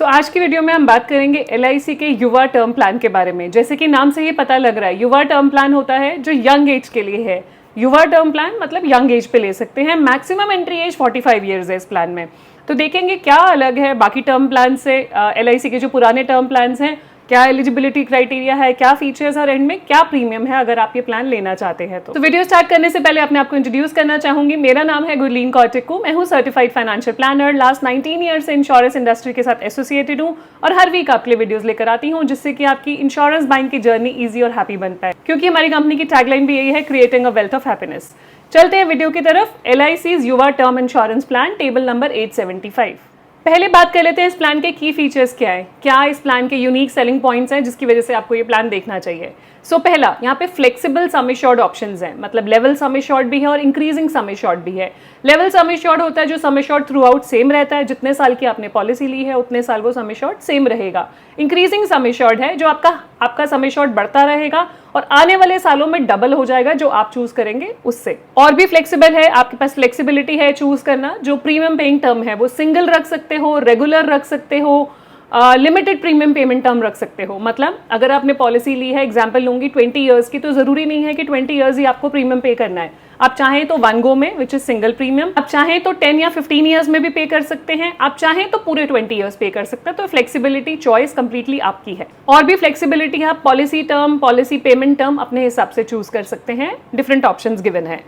आज की वीडियो में हम बात करेंगे LIC के युवा टर्म प्लान के बारे में। जैसे कि नाम से ही पता लग रहा है, युवा टर्म प्लान होता है जो यंग एज के लिए है। युवा टर्म प्लान मतलब यंग एज पे ले सकते हैं। मैक्सिमम एंट्री एज 45 ईयर्स है इस प्लान में। तो देखेंगे क्या अलग है बाकी टर्म प्लान से। LIC के जो पुराने टर्म प्लान हैं, क्या एलिजिबिलिटी क्राइटेरिया है, क्या फीचर्स और एंड में क्या प्रीमियम है अगर आप ये प्लान लेना चाहते हैं। तो वीडियो स्टार्ट करने से पहले अपने आपको इंट्रोड्यूस करना चाहूंगी। मेरा नाम है गुरलीन कौटिकू। मैं हूँ certified financial planner. Last 19 year से इंश्योरेंस इंडस्ट्री के साथ एसोसिएटेड हूँ और हर वीक आपके लिए वीडियोस लेकर आती हूँ जिससे कि आपकी इंश्योरेंस बाइंग की जर्नी ईजी और हैप्पी बन पाए, क्योंकि हमारी कंपनी की टैगलाइन भी यही है, creating a wealth of happiness. चलते हैं वीडियो की तरफ। LIC's युवा term insurance plan, table number 875। पहले बात कर लेते हैं इस प्लान के की फीचर्स क्या है, क्या इस प्लान के यूनिक सेलिंग पॉइंट्स हैं जिसकी वजह से आपको ये प्लान देखना चाहिए। पहला, यहाँ पे फ्लेक्सिबल सम एश्योर्ड ऑप्शंस हैं, मतलब लेवल सम एश्योर्ड भी है और इंक्रीजिंग सम एश्योर्ड भी है। लेवल सम एश्योर्ड होता है जो sum assured through out same रहता है, जितने साल की आपने पॉलिसी ली है उतने साल वो सम एश्योर्ड सेम रहेगा। इंक्रीजिंग सम एश्योर्ड है जो आपका सम एश्योर्ड बढ़ता रहेगा और आने वाले सालों में डबल हो जाएगा जो आप चूज करेंगे उससे। और भी फ्लेक्सिबल है, आपके पास फ्लेक्सिबिलिटी है चूज करना। जो प्रीमियम पेइंग टर्म है वो सिंगल रख सकते हो, रेगुलर रख सकते हो, लिमिटेड प्रीमियम पेमेंट टर्म रख सकते हो। मतलब अगर आपने पॉलिसी ली है, एग्जांपल लूंगी 20 ईयर्स की, तो जरूरी नहीं है कि 20 ईयर्स ही आपको प्रीमियम पे करना है। आप चाहें तो 1 गो में विच इज सिंगल प्रीमियम, आप चाहें तो 10 या 15 ईयर्स में भी पे कर सकते हैं, आप चाहें तो पूरे 20 ईयर्स पे कर सकते हैं। तो फ्लेक्सिबिलिटी चॉइस कंप्लीटली आपकी है। और भी फ्लेक्सिबिलिटी है, आप policy term, policy payment term अपने हिसाब से चूज कर सकते हैं। डिफरेंट ऑप्शंस गिवन है।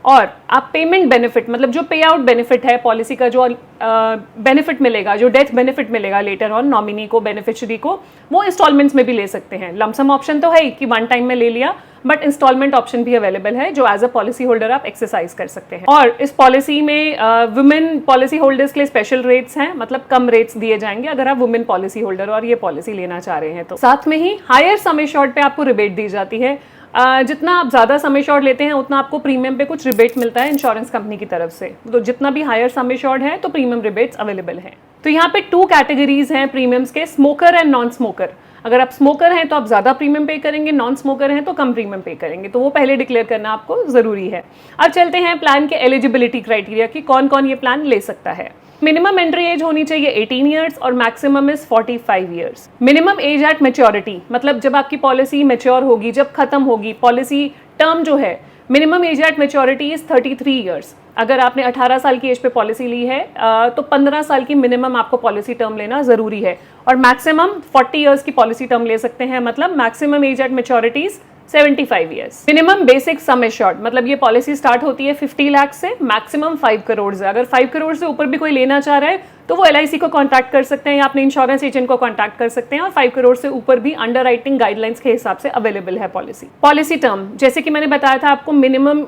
और आप पेमेंट बेनिफिट, मतलब जो पे आउट बेनिफिट है, पॉलिसी का जो बेनिफिट मिलेगा, जो डेथ बेनिफिट मिलेगा लेटर ऑन नॉमिनी को, बेनिफिशियरी को, वो इंस्टॉलमेंट्स में भी ले सकते हैं। लमसम ऑप्शन तो है ही कि वन टाइम में ले लिया, बट इंस्टॉलमेंट ऑप्शन भी अवेलेबल है जो एज अ पॉलिसी होल्डर आप एक्सरसाइज कर सकते हैं। और इस पॉलिसी में वुमेन पॉलिसी होल्डर्स के लिए स्पेशल रेट्स हैं, मतलब कम रेट्स दिए जाएंगे अगर आप वुमेन पॉलिसी होल्डर और ये पॉलिसी लेना चाह रहे हैं तो। साथ में ही हायर सम एश्योर्ड पे आपको रिबेट दी जाती है। जितना आप ज़्यादा सम एश्योर्ड लेते हैं उतना आपको प्रीमियम पे कुछ रिबेट मिलता है इंश्योरेंस कंपनी की तरफ से। तो जितना भी हायर सम एश्योर्ड है तो प्रीमियम रिबेट्स अवेलेबल हैं। तो यहाँ पे 2 कैटेगरीज हैं प्रीमियम्स के, स्मोकर एंड नॉन स्मोकर। अगर आप स्मोकर हैं तो आप ज़्यादा प्रीमियम पे करेंगे, नॉन स्मोकर हैं तो कम प्रीमियम पे करेंगे। तो वो पहले डिक्लेयर करना आपको ज़रूरी है। अब चलते हैं प्लान के एलिजिबिलिटी क्राइटेरिया की, कौन कौन ये प्लान ले सकता है। मिनिमम एंट्री एज होनी चाहिए 18 ईयर्स और maximum is 45 years. Minimum age at maturity, मतलब जब आपकी पॉलिसी मैच्योर होगी, जब खत्म होगी पॉलिसी टर्म जो है, minimum age at maturity is 33 years. अगर आपने 18 साल की एज पे पॉलिसी ली है तो 15 साल की मिनिमम आपको पॉलिसी टर्म लेना जरूरी है। और मैक्सिमम 40 ईयर्स की पॉलिसी टर्म ले सकते हैं, मतलब maximum age at maturity 75 years. Minimum basic sum assured, मतलब ये पॉलिसी स्टार्ट होती है 50 लाख से, मैक्सिमम 5 करोड़ से। अगर 5 करोड़ से ऊपर भी कोई लेना चाह रहा है तो वो LIC को कांटेक्ट कर सकते हैं या अपने इंश्योरेंस एजेंट को कांटेक्ट कर सकते हैं। और 5 करोड़ से ऊपर भी अंडरराइटिंग गाइडलाइंस के हिसाब से अवेलेबल है पॉलिसी टर्म। जैसे कि मैंने बताया था आपको, मिनिमम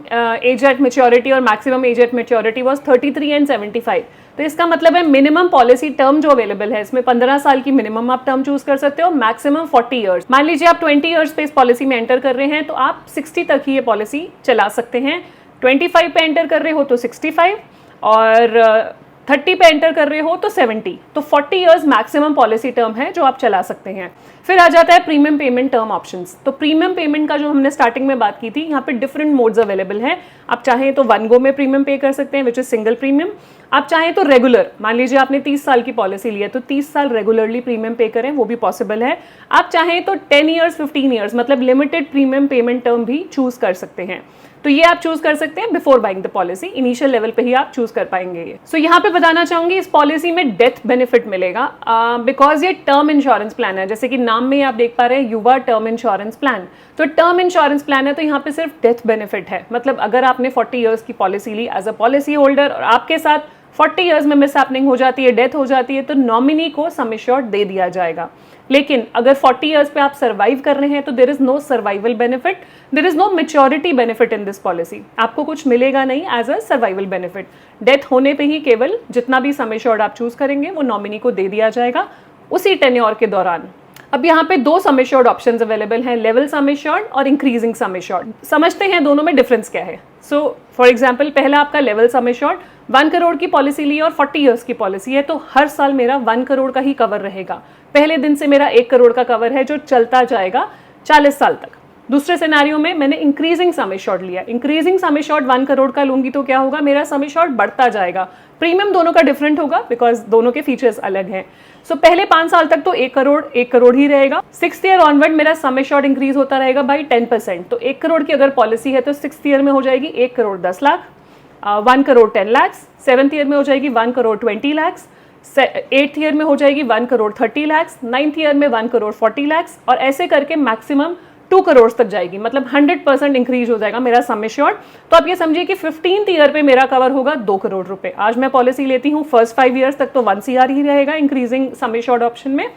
एज एट मैच्योरिटी और maximum age at maturity was 33 and 75। तो इसका मतलब है मिनिमम पॉलिसी टर्म जो अवेलेबल है इसमें 15 साल की मिनिमम आप टर्म चूज कर सकते हो, मैक्सिमम 40 ईयर्स। मान लीजिए आप 20 ईयर्स पे इस पॉलिसी में एंटर कर रहे हैं तो आप 60 तक ही ये पॉलिसी चला सकते हैं। 25 पे एंटर कर रहे हो तो 65 और 30 पे एंटर कर रहे हो तो 70। तो 40 ईयर्स मैक्सिमम पॉलिसी टर्म है जो आप चला सकते हैं। फिर आ जाता है प्रीमियम पेमेंट टर्म ऑप्शंस। तो प्रीमियम पेमेंट का जो हमने स्टार्टिंग में बात की थी, यहाँ पे डिफरेंट मोड्स अवेलेबल हैं। आप चाहें तो 1 गो में प्रीमियम पे कर सकते हैं विच इज सिंगल प्रीमियम। आप चाहें तो रेगुलर, मान लीजिए आपने 30 साल की पॉलिसी ली है तो 30 साल रेगुलरली प्रीमियम पे करें, वो भी पॉसिबल है। आप चाहें तो 10 ईयर्स 15 ईयर्स, मतलब लिमिटेड प्रीमियम पेमेंट टर्म भी चूज कर सकते हैं। तो ये आप चूज कर सकते हैं before buying the policy, initial level पे ही आप चूज कर पाएंगे ये। यहाँ पे बताना चाहूंगी इस पॉलिसी में डेथ बेनिफिट मिलेगा बिकॉज ये टर्म इंश्योरेंस प्लान है। जैसे कि नाम में आप देख पा रहे हैं, युवा टर्म इंश्योरेंस प्लान। तो टर्म इंश्योरेंस प्लान है तो यहाँ पे सिर्फ डेथ बेनिफिट है। मतलब अगर आपने 40 ईयर्स की पॉलिसी ली एज अ पॉलिसी होल्डर और आपके साथ 40 ईयर्स में मिस हैपनिंग हो जाती है, डेथ हो जाती है, तो नॉमिनी को सम एश्योर्ड दे दिया जाएगा। लेकिन अगर 40 ईयर्स पे आप सर्वाइव कर रहे हैं तो there is no survival benefit, there is no maturity benefit in this policy. आपको कुछ मिलेगा नहीं as a survival benefit. Death होने पे ही केवल जितना भी सम एश्योर्ड आप चूज करेंगे वो नॉमिनी को दे दिया जाएगा उसी टेन्योर के दौरान। अब यहाँ पे 2 सम एश्योर्ड ऑप्शंस अवेलेबल हैं, लेवल सम एश्योर्ड और इंक्रीजिंग सम एश्योर्ड। समझते हैं दोनों में डिफरेंस क्या है। फॉर एग्जाम्पल, पहला आपका लेवल सम एश्योर्ड, 1 करोड़ की पॉलिसी ली और 40 ईयर्स की पॉलिसी है तो हर साल मेरा 1 करोड़ का ही कवर रहेगा। पहले दिन से मेरा 1 करोड़ का कवर है जो चलता जाएगा 40 साल तक। दूसरे सिनेरियो में मैंने इंक्रीजिंग सम एश्योर्ड लिया, इंक्रीजिंग सम एश्योर्ड 1 करोड़ का लूंगी तो क्या होगा, मेरा सम एश्योर्ड बढ़ता जाएगा। प्रीमियम दोनों का डिफरेंट होगा बिकॉज दोनों के फीचर्स अलग हैं। सो पहले 5 साल तक तो 1 करोड़ ही रहेगा। 6th ईयर ऑनवर्ड मेरा सम एश्योर्ड इंक्रीज होता रहेगा बाई 10%। तो 1 करोड़ की अगर पॉलिसी है तो 6th ईयर में हो जाएगी 1 करोड़ 10 लाख, 1 करोड़ 10 लाख, 7th ईयर में हो जाएगी 1 करोड़ 20 लाख, 8th ईयर में हो जाएगी 1 करोड़ 30 लाख, 9th ईयर में 1 करोड़ 40 लाख और ऐसे करके मैक्सिमम 2 करोड़ तक जाएगी। मतलब 100% इंक्रीज हो जाएगा मेरा सम एश्योर्ड। तो आप ये समझिए कि 15th ईयर पे मेरा कवर होगा 2 करोड़ रुपए। आज मैं पॉलिसी लेती हूँ फर्स्ट 5 ईयर्स तक तो 1 CR ही रहेगा इंक्रीजिंग सम एश्योर्ड ऑप्शन में।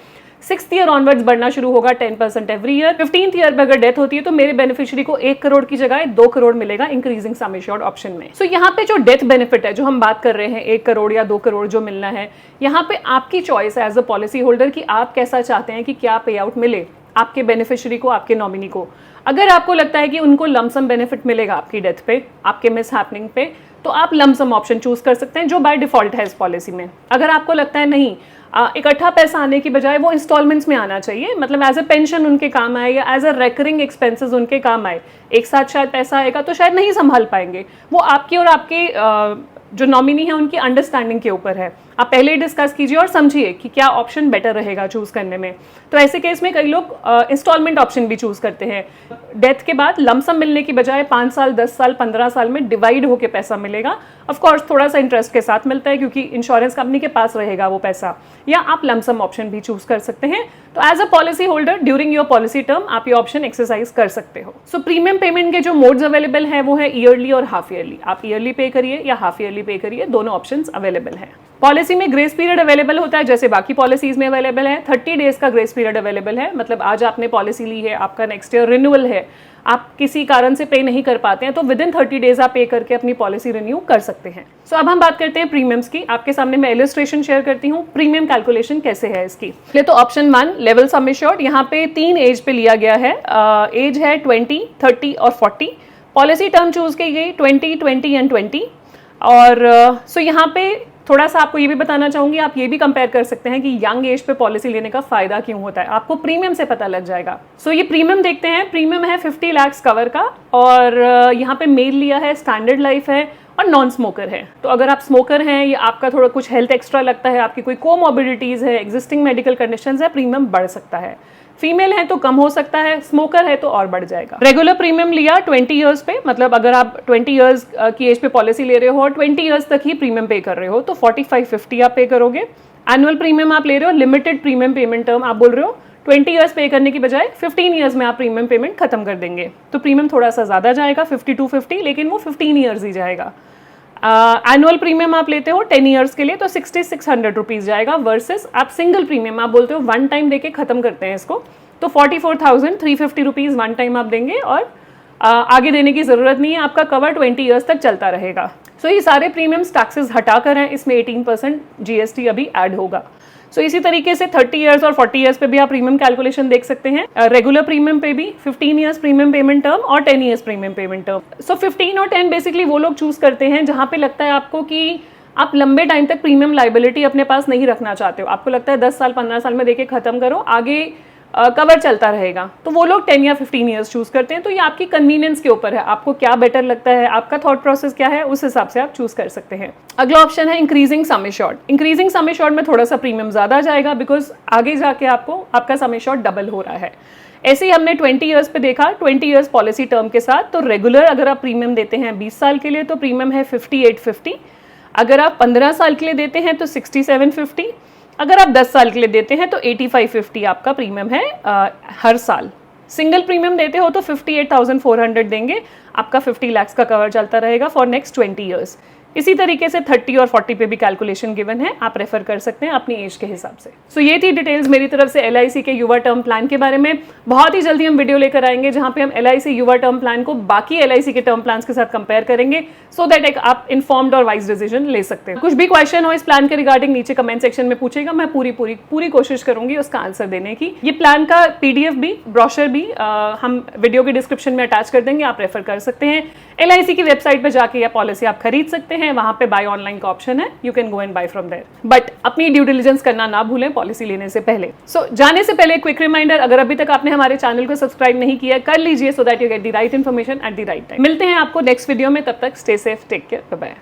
6th ईयर ऑनवर्ड्स बढ़ना शुरू होगा 10% एवरी ईयर। 15th ईयर पे अगर डेथ होती है तो मेरे बेनिफिशियरी को 1 करोड़ की जगह 2 करोड़ मिलेगा इंक्रीजिंग सम एश्योर्ड ऑप्शन में। सो यहाँ पे जो डेथ बेनिफिट है जो हम बात कर रहे हैं 1 करोड़ या 2 करोड़ जो मिलना है, यहाँ पे आपकी चॉइस है एज अ पॉलिसी होल्डर कि आप कैसा चाहते हैं कि क्या पे आउट मिले आपके बेनिफिशियरी को, आपके नॉमिनी को। अगर आपको लगता है कि उनको लमसम बेनिफिट मिलेगा आपकी डेथ पे, आपके मिस हैपनिंग पे, तो आप लमसम ऑप्शन चूज कर सकते हैं जो बाय डिफॉल्ट है इस पॉलिसी में। अगर आपको लगता है नहीं इकट्ठा पैसा आने की बजाय वो इंस्टॉलमेंट्स में आना चाहिए, मतलब एज अ पेंशन उनके काम आए या एज अ रेकरिंग एक्सपेंसेस उनके काम आए, एक साथ शायद पैसा आएगा तो शायद नहीं संभाल पाएंगे। वो आपकी और आपके जो नॉमिनी है उनकी अंडरस्टैंडिंग के ऊपर है। आप पहले ही डिस्कस कीजिए और समझिए कि क्या ऑप्शन बेटर रहेगा चूज करने में। तो ऐसे केस में कई लोग इंस्टॉलमेंट ऑप्शन भी चूज करते हैं। डेथ के बाद लमसम मिलने की बजाय 5 साल 10 साल 15 साल में डिवाइड होकर पैसा मिलेगा। ऑफ कोर्स थोड़ा सा इंटरेस्ट के साथ मिलता है क्योंकि इंश्योरेंस कंपनी के पास रहेगा वो पैसा, या आप लमसम ऑप्शन भी चूज कर सकते हैं। तो as a policy holder during your policy term आप ये ऑप्शन एक्सरसाइज कर सकते हो। सो प्रीमियम पेमेंट के जो मोड्स अवेलेबल हैं वो है ईयरली और हाफ ईयरली। आप ईयरली पे करिए या हाफ ईयरली पे करिए, दोनों ऑप्शंस अवेलेबल हैं। पॉलिसी में ग्रेस पीरियड अवेलेबल होता है जैसे बाकी पॉलिसीज में अवेलेबल है। 30 डेज का ग्रेस पीरियड अवेलेबल है, मतलब आज आपने पॉलिसी ली है, आपका नेक्स्ट ईयर रिन्यूअल है, आप किसी कारण से पे नहीं कर पाते हैं तो विद इन 30 डेज आप पे करके अपनी पॉलिसी रिन्यू कर सकते हैं। सो अब हम बात करते हैं प्रीमियम्स की। आपके सामने मैं इलस्ट्रेशन शेयर करती हूँ प्रीमियम कैलकुलेशन कैसे है इसकी। पहले तो ऑप्शन 1 लेवल सम एश्योर्ड, यहाँ पे 3 एज पे लिया गया है। एज है 20, 30 और 40। पॉलिसी टर्म चूज की गई 20, 20 एंड 20। और सो यहाँ पे थोड़ा सा आपको ये भी बताना चाहूंगी, आप ये भी कंपेयर कर सकते हैं कि यंग एज पे पॉलिसी लेने का फायदा क्यों होता है, आपको प्रीमियम से पता लग जाएगा। सो ये प्रीमियम देखते हैं। प्रीमियम है 50 लाख कवर का और यहाँ पे मेल लिया है, स्टैंडर्ड लाइफ है और नॉन स्मोकर है। तो अगर आप स्मोकर हैं या आपका थोड़ा कुछ हेल्थ एक्स्ट्रा लगता है, आपकी कोई कोमॉर्बिडिटीज है, एग्जिस्टिंग मेडिकल कंडीशंस है, प्रीमियम बढ़ सकता है। फीमेल है तो कम हो सकता है, स्मोकर है तो और बढ़ जाएगा। रेगुलर प्रीमियम लिया 20 ईयर्स पे, मतलब अगर आप 20 ईयर्स की एज पे पॉलिसी ले रहे हो और 20 ईयर्स तक ही प्रीमियम पे कर रहे हो तो 4550 आप पे करोगे। एनुअल प्रीमियम आप ले रहे हो, लिमिटेड प्रीमियम पेमेंट टर्म आप बोल रहे हो 20 ईयर्स पे करने की बजाय 15 ईयर्स में आप प्रीमियम पेमेंट खत्म कर देंगे तो प्रीमियम थोड़ा सा ज्यादा जाएगा 5250, लेकिन वो 15 ईयर्स ही जाएगा। एनुअल प्रीमियम आप लेते हो 10 ईयर्स के लिए तो 6600 रुपीज जाएगा, वर्सेस आप सिंगल प्रीमियम आप बोलते हो वन टाइम देके खत्म करते हैं इसको तो 44,350 रुपीज वन टाइम आप देंगे और आगे देने की जरूरत नहीं है, आपका कवर 20 ईयर्स तक चलता रहेगा। सो ये सारे प्रीमियम्स टैक्सेस हटाकर हैं, इसमें 18% GST अभी ऐड होगा। सो इसी तरीके से 30 ईयर्स और 40 ईयर्स पे भी आप प्रीमियम कैलकुलेशन देख सकते हैं। रेगुलर प्रीमियम पे भी 15 ईयर्स प्रीमियम पेमेंट टर्म और 10 ईयर्स प्रीमियम पेमेंट टर्म। सो 15 और 10 बेसिकली वो लोग चूज करते हैं जहां पे लगता है आपको कि आप लंबे टाइम तक प्रीमियम लाइबिलिटी अपने पास नहीं रखना चाहते हो, आपको लगता है 10 साल 15 साल में देके खत्म करो, आगे कवर चलता रहेगा, तो वो लोग 10 या 15 ईयर्स चूज करते हैं। तो ये आपकी कन्वीनियंस के ऊपर है, आपको क्या बेटर लगता है, आपका थॉट प्रोसेस क्या है, उस हिसाब से आप चूज कर सकते हैं। अगला ऑप्शन है increasing sum assured. Increasing sum assured में थोड़ा सा प्रीमियम ज्यादा जाएगा बिकॉज आगे जाके आपका सम एश्योर्ड डबल हो रहा है। ऐसे ही हमने 20 ईयर्स पे देखा, 20 ईयर्स पॉलिसी टर्म के साथ, तो रेगुलर अगर आप प्रीमियम देते हैं 20 साल के लिए तो प्रीमियम है 5850। अगर आप 15 साल के लिए देते हैं तो 6750। अगर आप 10 साल के लिए देते हैं तो 8550 आपका प्रीमियम है हर साल। सिंगल प्रीमियम देते हो तो 58,400 देंगे, आपका 50 लाख का कवर चलता रहेगा फॉर नेक्स्ट 20 ईयर्स। इसी तरीके से 30 और 40 पे भी कैलकुलेशन गिवन है, आप रेफर कर सकते हैं अपनी एज के हिसाब से। सो ये थी डिटेल्स मेरी तरफ से LIC के युवा टर्म प्लान के बारे में। बहुत ही जल्दी हम वीडियो लेकर आएंगे जहां पे हम LIC युवा टर्म प्लान को बाकी LIC के टर्म प्लान के साथ कंपेयर करेंगे, सो दैट एक आप इन्फॉर्म्ड और वाइज डिसीजन ले सकते हैं। कुछ भी क्वेश्चन हो इस प्लान के रिगार्डिंग नीचे कमेंट सेक्शन में पूछेगा, मैं पूरी कोशिश करूंगी उसका आंसर देने की। ये प्लान का PDF भी, ब्रोशर भी हम वीडियो के डिस्क्रिप्शन में अटैच कर देंगे, आप रेफर कर सकते हैं। LIC की वेबसाइट पर जाके यह पॉलिसी आप खरीद सकते हैं। हैं वहां पे बाय ऑनलाइन का ऑप्शन है, you can go and buy from there. But अपनी ड्यू डिलिजेंस करना ना भूलें पॉलिसी लेने से पहले। सो जाने से पहले क्विक रिमाइंडर, अगर अभी तक आपने हमारे चैनल को सब्सक्राइब नहीं किया कर लीजिए, so that you get the right information at the right time. मिलते हैं आपको नेक्स्ट वीडियो में, तब तक stay safe, take care, bye bye.